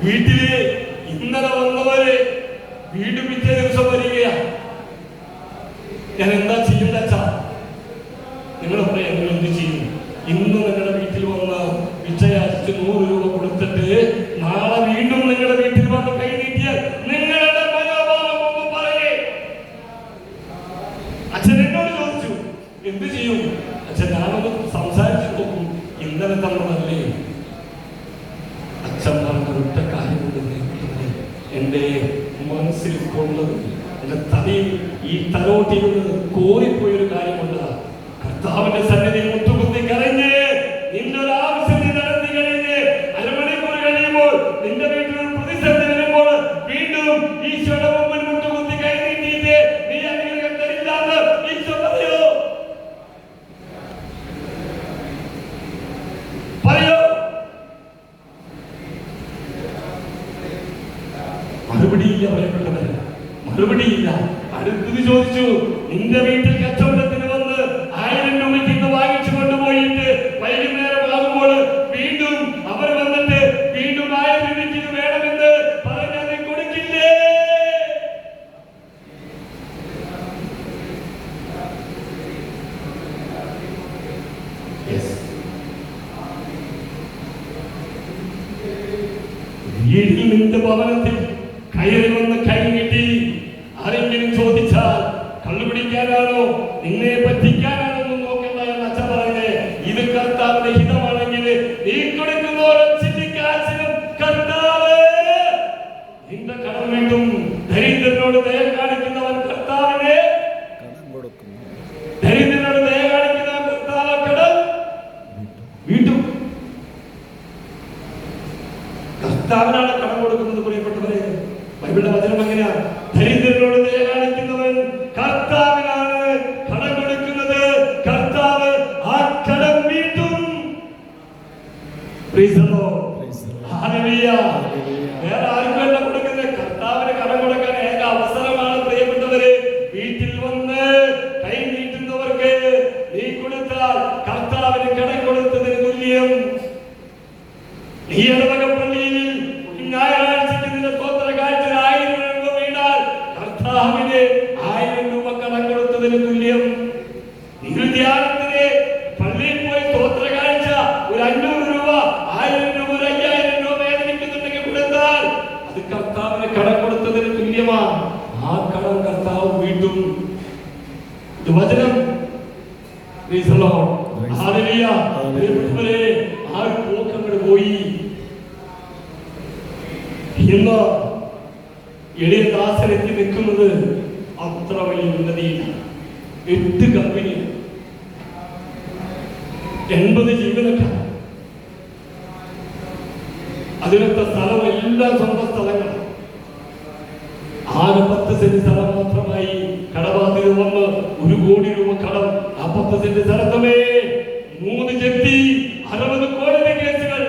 വീട്ടില് ഇന്നലെ വന്നവരെ വീണ്ടും പിറ്റേ ദിവസം വരികയാ. ഞാൻ എന്താ ചെയ്യേണ്ട അച്ഛാ? നിങ്ങൾ പറയാം, നിങ്ങൾ എന്ത് ചെയ്യും? ഇന്ന് നിങ്ങളുടെ വീട്ടിൽ വന്ന് പിച്ചയാഴ്ച 100 രൂപ കൊടുത്തിട്ട് നാളെ വീണ്ടും നിങ്ങളുടെ വീട്ടിൽ വന്ന് കൈ നീട്ടിയാൽ നിങ്ങളുടെ മനോഭാവം ഒന്ന് പറയേ. അച്ഛൻ എന്നോട് ചോദിച്ചു എന്ത് ചെയ്യും? അച്ഛൻ ഞാനൊന്ന് സംസാരിച്ചു നോക്കും. ഇന്നലെ തന്നതല്ലേ. അച്ഛൻ പറഞ്ഞൊരൊറ്റ കാര്യം കൊണ്ട് എന്റെ മനസ്സിൽ കൊണ്ടത്, എന്റെ തലയിൽ ഈ തലോട്ടിയിൽ കോറിപ്പോയൊരു കാര്യമുണ്ട്. കർത്താവിന്റെ സന്നിധിയിൽ മുട്ടുകുത്തി കരഞ്ഞ് നിന്റെ ഒരു ആവശ്യം നീ നടത്തി കഴിഞ്ഞ് അരമണിക്കൂർ കഴിയുമ്പോൾ നിന്റെ വീട്ടിൽ ഒരു പ്രതിസന്ധി വരുമ്പോൾ വീണ്ടും ഈശോയുടെ മുമ്പിൽ മുട്ടുകുത്തി കൈ നീട്ടിയിട്ട് നീ അനുഗ്രഹം തരില്ലാന്ന് ഈശോ പറയോ? പറയോ? മറുപടിയില്ല. പറയപ്പെട്ടവര് മറുപടിയില്ല. അടുത്തത് ചോദിച്ചു, നിന്റെ വീട്ടിൽ കച്ചവടത്തിന് വന്ന് 1000 രൂപയ്ക്ക് ഇന്ന് വാങ്ങിച്ചു കൊണ്ടുപോയിട്ട് വൈകുന്നേരം ആകുമ്പോൾ വീണ്ടും അവർ വന്നിട്ട് വീണ്ടും 1000 രൂപയ്ക്ക് ഇത് വേണമെന്ന് പറഞ്ഞാൽ നീ കൊടുക്കില്ലേ? വീട്ടിൽ നിന്റെ ഭവനത്തിൽ കയറി വന്ന് കൈ നീട്ടി ആരെങ്കിലും ചോദിച്ചാൽ കള്ളുപിടിക്കാനാണോ നിന്നെ പറ്റിക്കാനാണോ എന്ന് നോക്കണ്ട എന്ന് അച്ഛൻ പറഞ്ഞേ. ഇത് കർത്താവിന്റെ ഹിതമാണെങ്കിൽ നീ കൊടുക്കുന്നോരോ ചിന്തിക്കാശനും കർത്താവ് നിന്റെ കടം വീട്ടും. ദരിദ്രനോട് ദയ കാണിക്കുന്നവൻ കർത്താവിനെ ദരിദ്രനോട് ദയ കാണിക്കുന്നവൻ കർത്താവ് കടം വീട്ടും. കർത്താവിനാണ് കടം കൊടുക്കുന്നത്. പ്രിയപ്പെട്ടവരെ, ബൈബിളിന്റെ വചനം എങ്ങനെയാ? ദരിദ്രനോട് ദയ കാണിക്കുന്നവൻ കർത്താവിനാണ് കടം കൊടുക്കുന്നത്. കർത്താവ് ആ കടം വീട്ടും. വേറെ ആർക്കല്ല കൊടുക്കുന്നത്? കർത്താവിന് കടം കൊടുക്കാൻ ഏക അവസരമാണ് പ്രിയപ്പെട്ടവര്. വീട്ടിൽ വന്ന് കൈ നീട്ടുന്നവർക്ക് നീ കൊടുത്താൽ കർത്താവിന് കടം കൊടുത്തതിന് തുല്യം. നീ ഇടവകപ്പള്ളിയിൽ ഞായറാഴ്ചക്ക് നിന്റെ സ്തോത്ര കാഴ്ച 1000 രൂപ വീണാൽ കർത്താവിന് 1000 രൂപ കടം കൊടുത്തതിന് തുല്യം. നിങ്ങൾ ധ്യാനത്തിന് പള്ളിയിൽ പോയി സ്തോത്ര കാഴ്ച ഒരു 500 രൂപ 1000 രൂപ 5000 രൂപ വേദനിക്കുന്നുണ്ടെങ്കിൽ കൊടുത്താൽ അത് കർത്താവിന് കടം കൊടുത്തതിന് തുല്യമാണ്. ആ കടം കർത്താവ് വീണ്ടും. ഇത് വചനം. ആ പോക്കങ്ങോട് പോയി. ഇന്ന് എളിയ ദാസനെത്തി നിൽക്കുന്നത് അത്ര വലിയ ഉന്നതിയില്ല. 8 കമ്പനി, 80 ജീവനക്കാർ, അതിനൊക്കെ സ്ഥലം എല്ലാ സ്വന്തം സ്ഥലങ്ങളും. ആകെ 10 സെന്റ് സ്ഥലം മാത്രമായി കടബാധ്യത വന്ന് 1 കോടി രൂപ കടം. ആ 10 സെന്റ് സ്ഥലത്തമേ 3 ജപ്തി, 60 കോടതി കേസുകൾ.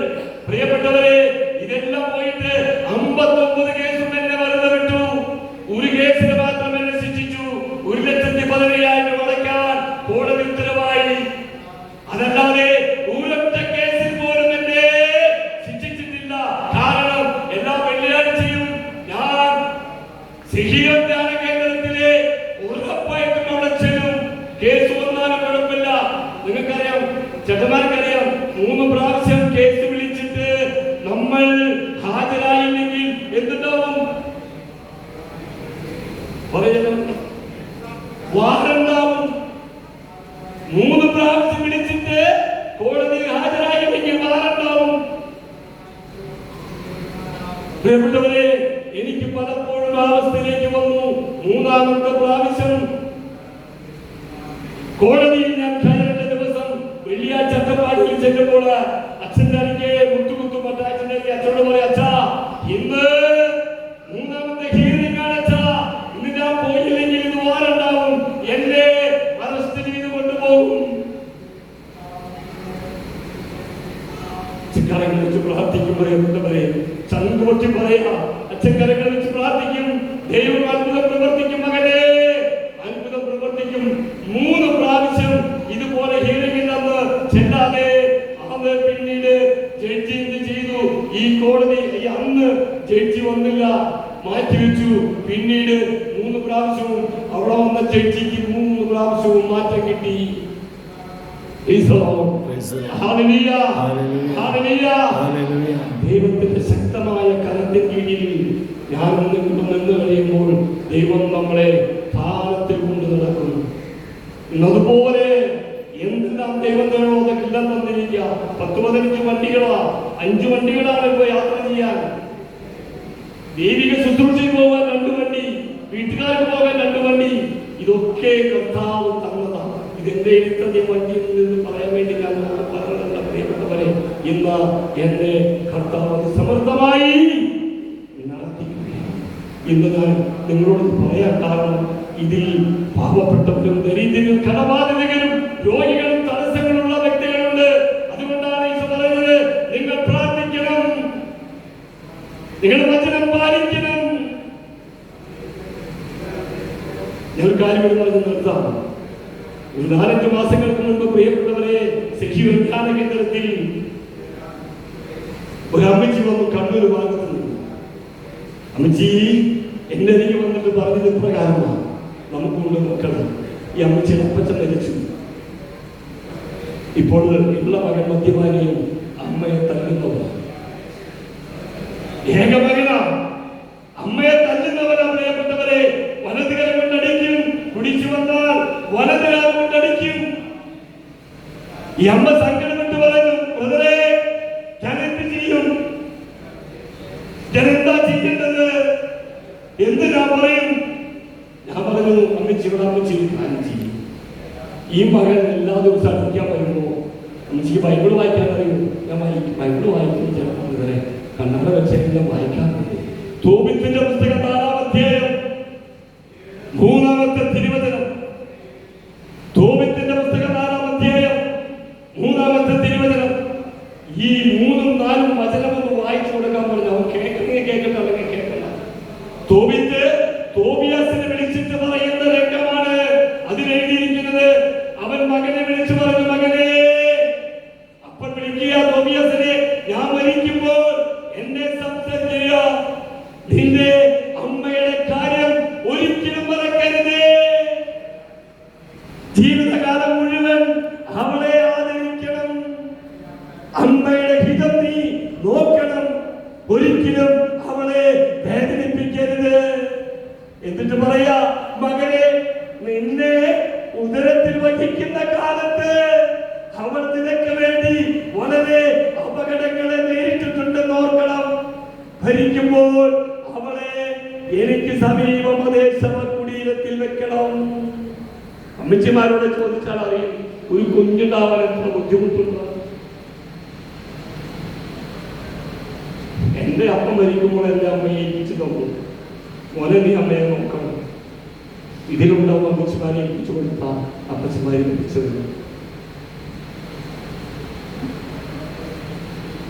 പ്രിയപ്പെട്ടവരെ, ഇതെല്ലാം പോയിട്ട് 59 കേസും എന്നെ വെറുതെ വിട്ടു. ഒരു കേസിന് മാത്രം എന്നെ ശിക്ഷിച്ചു. 1,15,000 അടയ്ക്കാൻ കോടതി ഉത്തരവായി. അതല്ലാതെ ഒരൊറ്റ കേസിൽ പോലും എന്നെ ശിക്ഷിച്ചിട്ടില്ല. കാരണം എല്ലാ വെള്ളിയാഴ്ചയും ഞാൻ സിഹിയോൻ ധ്യാന കേന്ദ്രത്തിലെ ഉറപ്പായിട്ടും അവിടെ ചെല്ലും. കേസ് വന്നാലും കുഴപ്പമില്ല. നിങ്ങൾക്കറിയാം, ചേട്ടന്മാർക്കറിയാം, 3 പ്രാവശ്യം കേസ് വിളിച്ചിട്ട് നമ്മൾ ഹാജരായില്ലെങ്കിൽ എന്തുണ്ടാവും? വാറണ്ടാവും. 3 പ്രാവശ്യം വിളിച്ചിട്ട് കോടതിയിൽ ഹാജരായില്ലെങ്കിൽ വാറണ്ടാവും. പ്രിയപ്പെട്ടവരെ, എനിക്ക് പലപ്പോഴും അവസ്ഥയിലേക്ക് വന്നു. 3ാമത്തെ പ്രാവശ്യം കോടതിയിൽ ഞാൻ കയറേണ്ട ദിവസം വെള്ളിയാഴ്ച അട്ടപ്പാടിയിൽ ചെല്ലുമ്പോൾ അച്ഛൻ്റെ എനിക്ക് മുട്ടുകുത്തും. അച്ഛൻ്റെ അച്ഛനോട് പറയാം, അച്ഛാ ഇന്ന് 3ാമത്തെ ഹിയറിംഗ് ആണ് അച്ഛാ. ഇന്ന് ഞാൻ പോയില്ലെങ്കിൽ ഇത് വാറുണ്ടാവും. എന്നെ അറസ്റ്റ് ചെയ്ത് കൊണ്ടുപോകും. കരങ്ങൾ വെച്ച് പ്രാർത്ഥിക്കും. പറയപ്പെട്ടവരെ, ചങ്കുപൊട്ടി പറയാ. അച്ഛൻ കരങ്ങൾ വെച്ച് പ്രാർത്ഥിക്കും. ദൈവം അത്ഭുതം പ്രവർത്തിക്കും. മകനെ അത്ഭുതം പ്രവർത്തിക്കും. 3 പ്രാവശ്യം ഇതുപോലെ ഹിയറിംഗില്ലെന്ന് ചെല്ലാതെ അത് പിന്നീട് ജഡ്ജി എന്ത് ചെയ്തു? ഈ കോടതി അന്ന് ചേച്ചി വന്നില്ല, മാറ്റിവെച്ചു. പിന്നീട് 3 പ്രാവശ്യവും അവിടെ വന്ന ചേച്ചിക്ക് 3 പ്രാവശ്യവും മാറ്റം കിട്ടി. ദൈവത്തിന്റെ ശക്തമായ കരത്തിന് കീഴിൽ ഞാൻ നിന്ന് കഴിയുമ്പോൾ ദൈവം നമ്മളെ താളത്തിൽ കൊണ്ട് നടക്കുന്നു. ഇന്നതുപോലെ എന്തെല്ലാം ദൈവം തേടോ അതൊക്കെ എല്ലാം തന്നിരിക്കുക. 10-15 വണ്ടികളാ, 5 വണ്ടികളാണ് ഇപ്പൊ യാത്ര ചെയ്യാൻ. ദൈവിക ശുശ്രൂഷയിൽ പോകാൻ 2 വണ്ടി, വീട്ടുകാർക്ക് പോകാൻ 2 വണ്ടി. ഇതൊക്കെ കർത്താവ് തന്നതാണ്. ഇതെന്റെ എഴുത്തതിയ വണ്ടി എന്ന് പറയാൻ വേണ്ടി ഞാൻ പറഞ്ഞതല്ല പ്രിയപ്പെട്ടവരെ. ഇന്ന് എന്നെ കർത്താവ് സമൃദ്ധമായി നടത്തിയിരിക്കുകയാണ്. ഇന്ന് ഞാൻ നിങ്ങളോട് പറയാൻ കാരണം, ഇതിൽ പാവപ്പെട്ടവരും ദരിദ്രരും കടബാധിതരും രോഗികളും തടസ്സങ്ങളുള്ള വ്യക്തികളുണ്ട്. അതുകൊണ്ടാണ് ഈശോ പറയുന്നത്, നിങ്ങൾ പ്രാർത്ഥിക്കണം, നിങ്ങൾ വചനം പാലിക്കണം. ഞാൻ കാര്യം പറഞ്ഞ് നിർത്താം. ഒരു 4-5 മാസങ്ങൾക്ക് മുമ്പ് പ്രിയപ്പെട്ടവരെ, സെക്യൂർ ധ്യാന കേന്ദ്രത്തിൽ ഒരു അമ്മച്ചി വന്നു കണ്ണൂർ ഭാഗത്ത്. അമ്മച്ചി എന്റെ അരികെ വന്നിട്ട് പറഞ്ഞത് പ്രകാരമാണ്, നമുക്കുണ്ട് മക്കള്. ഈ അമ്മച്ചിയുടെ അപ്പച്ചൻ മരിച്ചു. ഇപ്പോൾ ഉള്ള മകൻ മദ്യപാനിയും അമ്മയെ തല്ലുന്നവരാണ്. ഏകമകനാണ്, അമ്മയെ തല്ലുന്നവരാണ്. പ്രിയപ്പെട്ടവരെ, വലതുകരം കൊണ്ടടിക്കും, കുടിച്ചു വന്നാൽ വലതുകാലം കൊണ്ടടിക്കും. ഈ അമ്മ സങ്കടപ്പെട്ട് പറഞ്ഞു, ബ്രദറെ ഞാൻ എന്ത് ചെയ്യും, ഞാൻ എന്താ ചെയ്യേണ്ടത് എന്ന് ഞാൻ പറയും. ഞാൻ പറഞ്ഞു, അമ്മച്ചിയോട് അമ്മച്ചി കാര്യം ചെയ്യും. ഈ മകൻ എല്ലാ ദിവസവും അടിക്കാൻ വരുമ്പോ അമ്മച്ചിക്ക് ബൈബിൾ വായിക്കാൻ അറിയും. ഞാൻ ബൈബിൾ വായിക്കുന്ന ചിലപ്പോൾ ബ്രദറെ കണ്ണട വെച്ചെല്ലാം വായിക്കാറുണ്ട്. തോബിത്തിന്റെ പുസ്തകം 4-ാം അധ്യായം 3-ാമത്തെ തിരുവചനം. തോബിത്തിന്റെ പുസ്തകം 4-ാം അധ്യായം 3-ാമത്തെ തിരുവചനം. ഈ 3-4 വചനം ഒന്ന് വായിച്ചു കൊടുക്കാൻ പറഞ്ഞു. അവൻ കേൾക്കണേ കേൾക്കട്ടെ, അല്ലെങ്കിൽ കേൾക്കണ്ട. തോബിത്ത് തോബിയാസിനെ വിളിച്ചിട്ട് പറയുന്ന രംഗമാണ് അതിലെഴുതിയിരിക്കുന്നത്. അവൻ മകനെ വിളിച്ചു പറഞ്ഞു, മകനെ. അപ്പോൾ വിളിക്കുക തോബിയാസിനെ, ഞാൻ മരിക്കുമ്പോൾ എന്നെ സംസാരിക്കുക, നിന്റെ അമ്മയുടെ കാര്യം ഒരിക്കലും മറക്കരുതേ. ജീവിതകാലം മുഴുവൻ അവളെ ആദരിക്കണം, അമ്മയുടെ ഹിതം നീ നോക്കണം, ഒരിക്കലും അവളെ വേദനിപ്പിക്കരുത്. എന്നിട്ട് പറയാ, മകനെ, നിന്നെ ഉദരത്തിൽ വഹിക്കുന്ന കാലത്ത് അവൾ നിനക്ക് വേണ്ടി വളരെ അപകടങ്ങളെ നേരിട്ടിട്ടുണ്ടെന്ന് ഓർക്കണം. ഭരിക്കുമ്പോൾ അവളെ എനിക്ക് സമീപം കുടീരത്തിൽ വെക്കണം. അമ്മച്ചിമാരോട് ചോദിച്ചാൽ അറിയും ഒരു കുഞ്ഞുണ്ടാവാൻ എത്ര ബുദ്ധിമുട്ടുണ്ടോ. എന്റെ അപ്പം മരിക്കുമ്പോൾ എന്റെ അമ്മയെ ഏൽപ്പിച്ചു നോക്കും, മോനെ നീ അമ്മയെ നോക്കണം. ഇതിലുണ്ടാവും അമ്മച്ചിമാരെ ഏൽപ്പിച്ചു കൊടുത്ത അപ്പച്ചമാരെ ഏൽപ്പിച്ചത്.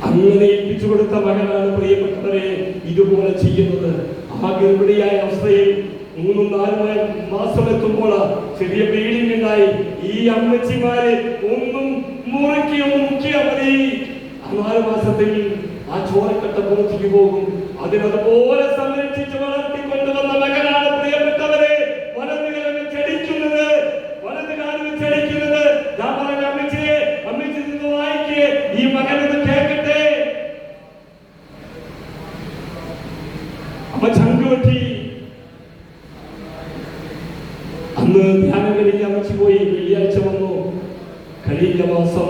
അങ്ങനെ ഏൽപ്പിച്ചു കൊടുത്ത മകനാണ് പ്രിയപ്പെട്ടവരെ ഇതുപോലെ ചെയ്യുന്നത്. ആ ഗർഭിണിയായ അവസ്ഥയിൽ 3-4 മാസം എത്തുമ്പോൾ ചെറിയ ബ്ലീഡിംഗ് ഉണ്ടായി. ഈ അമ്മച്ചിമാരെ ഒന്നും മുക്കിയാൽ മതി, ആ 4 മാസത്തിൽ ആ ചോരക്കട്ട പുറത്തേക്ക് പോകും. അതിനതുപോലെ സംരക്ഷിച്ച് വളർത്തിക്കൊണ്ടുവന്ന മകനാണ് പ്രിയപ്പെട്ടവരെ വലതുകാലം ചടിക്കുന്നത്, വലതുകാലം ചടിക്കുന്നത്. ഞാൻ പറഞ്ഞ അമ്മച്ചിയെ, അമ്മച്ചി നിന്ന് വായിക്കേ, ഈ മകനത് കേൾക്കട്ടെ. അമ്മ ചങ്കുപറ്റി. അന്ന് ധ്യാനം കഴിഞ്ഞ് അമ്മച്ചി പോയി. വെള്ളിയാഴ്ച വന്നു. കഴിഞ്ഞ മാസം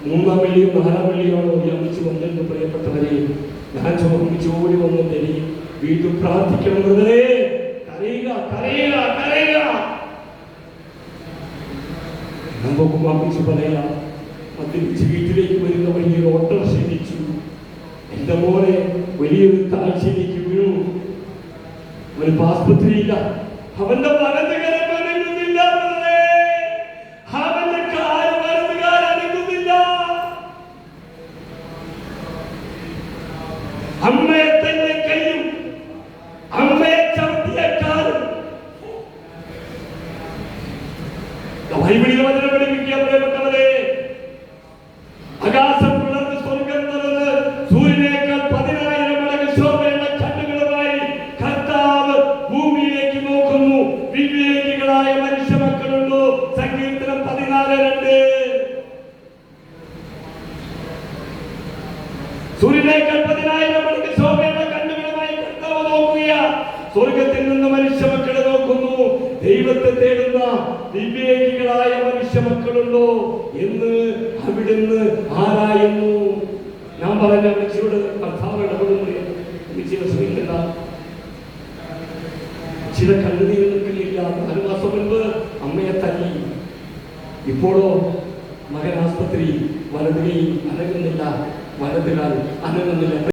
3-ാം വെള്ളിയോ 4-ാം വെള്ളിയോടോ ഈ അമ്മച്ചി വന്നിട്ട് പ്രിയപ്പെട്ടവരെ ഞാൻ ചോദിച്ചോടി വന്നു തരി വീണ്ടും പ്രാർത്ഥിക്കണം ബ്രദറേ, കരയുക കരയുക കരയുക. നമുക്ക് അമ്മച്ചി പറയാ, തിരിച്ച് വീട്ടിലേക്ക് വരുന്ന വലിയൊരു ഓട്ടോറിക്ഷ ഇടിച്ചു. എന്റെ മോനെ വലിയൊരു താഴ്ചയിലേക്ക് വീണു. അവന് ആസ്പത്രിയില്ല. അവന്റെ വലതുകാലം അനങ്ങുന്നില്ല, അവന്റെ കാല് വലതുകാലം അനങ്ങുന്നില്ല. അമ്മയെ തന്നെ കയ്യും അമ്മയെ ചവിട്ടിയ കാലും. ബൈബിളിൽ വചനം പഠിപ്പിക്കുക പ്രിയപ്പെട്ടവരെ. ആകാശം പിളർന്ന് സ്വർഗം തുറന്ന് സൂര്യനേക്കാൾ 10,000 മടങ്ങ് ശോഭയുള്ള സൂര്യനേക്കാൾ 10,000 മടങ്ങ് ശോഭയുള്ള കണ്ണുകളുമായി കർത്താവ് നോക്കുക. സ്വർഗത്തിൽ നിന്ന് മനുഷ്യ മക്കളെ നോക്കുന്നു. ദൈവത്തെ തേടുന്ന വിവേകികളായ മനുഷ്യ മക്കളുണ്ടോ എന്ന് അവിടുന്ന് ആരായുന്നു. ഞാൻ പറഞ്ഞ അമ്മച്ചിയോട് കർത്താവ് ഇടപെടുന്നു. അമ്മച്ചിയുടെ ശ്രമിക്കണ്ട, ചില കണ്ണുനീർ നിൽക്കുന്നില്ല. 4 മാസം മുൻപ് അമ്മയെ തല്ലി. ഇപ്പോഴോ മകൻ ആസ്പത്രി, വലത് കൈ അനങ്ങുന്നില്ല, വലത് കാൽ അനങ്ങുന്നില്ല.